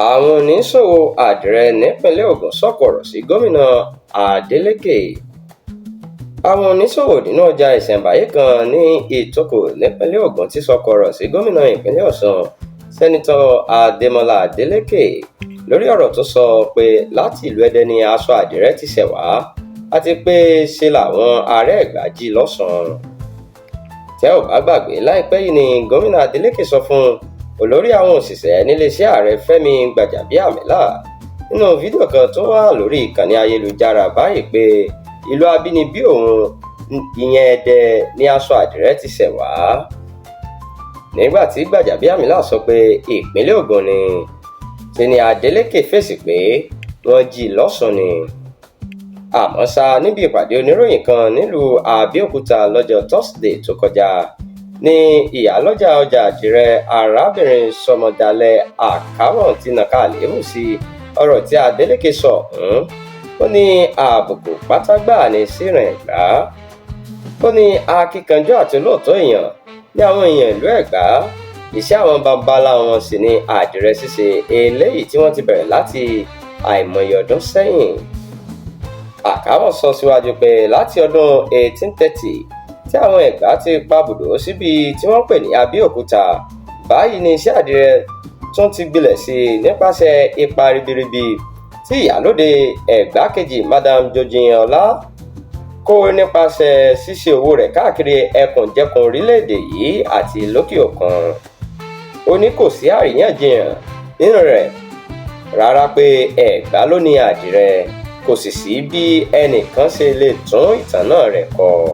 Àwọn oníṣòwò Adirẹ nípinlẹ Ogun sọ̀kò sí Gomina Adeleke. Àwọn oníṣòwò nínú ọjà ìṣẹ̀ǹbáyé kan ní Ìtòkò nípinlẹ Ogun ti sọ̀kò sí Gómìnà ìpínlẹ̀ Ọ̀ṣun Sẹ́nitọ̀ Adémọ́lá Adeleke lórí ọ̀rọ̀ tó sọ pé láti ìlú Ẹdẹ ni aṣọ àdìrẹ ti ṣẹ̀ wá àti pé ṣe làwọn ará Ẹ̀gbá jí lọ́sàn-án. Tẹ́ ò bá gbàgbé, láìpẹ́ yìí ni Gómìnà Adeleke sọ fún olórí àwọn òṣìṣẹ́ níléeṣẹ́ ààrẹ Fẹ́mi Gbàjàbíàmílà nínú fídíò kan tó wà lórí ìkànnì ayélujára báyìí pé ìlú abínibí òun ìyẹn Ẹdẹ ni aṣọ àdìrẹ ti ṣẹ̀ wá. Nígbà tí Gbàjàbíàmílà sọ pé ìpínlẹ̀ Ògùn ni, ṣe ni Adeleke fèsì pé wọ́n jí lọ́sàn-án ni. Àmọ́ ṣá, níbi ìpàdé oníròyìn kan nílùú Abẹ́òkúta lọ́jọ́ Thursday tó kọjá ní ìyálọ́jà ọjà àdìrẹ arábìnrin Sọmọdalẹ̀ Àkámọ̀ ti nàka àléébù sí ọ̀rọ̀ tí Adeleke sọ ọ̀hún. Ó ní àbùkù pátágbà ní sírìn Ẹ̀gbá. Ó ní akíkanjú àti olóòótọ́ èèyàn ní àwọn èèyàn ìlú Ẹ̀gbá. Iṣẹ́ àwọn babalá wọn sì ni àdìrẹ ṣíṣe, eléyìí tí wọ́n ti bẹ̀rẹ̀ láti àìmọye ọdún sẹ́yìn. Àkámọ̀ sọ síwájú pé láti ọdún 1830 tí àwọn Ẹ̀gbá ti pabùdó síbi tí wọ́n pè ní Abẹ́òkúta, báyìí ni iṣẹ́ àdìrẹ tún ti gbilẹ̀ sí i nípasẹ̀ ipa ribiribi tí ìyálóde Ẹ̀gbá kejì Madam Jojiyinọlá kó nípasẹ̀ ṣíṣe òwò rẹ̀ káàkiri ẹkùnjẹkùn orílẹ̀-èdè yìí àti lókè òkun. Ó ní kò sí àríyànjiyàn nínú rẹ̀ rárá pé Ẹ̀gbá ló ní àdìrẹ, kò sì sí bí ẹnìkan ṣe lè tún ìtàn náà rẹ̀ kọ.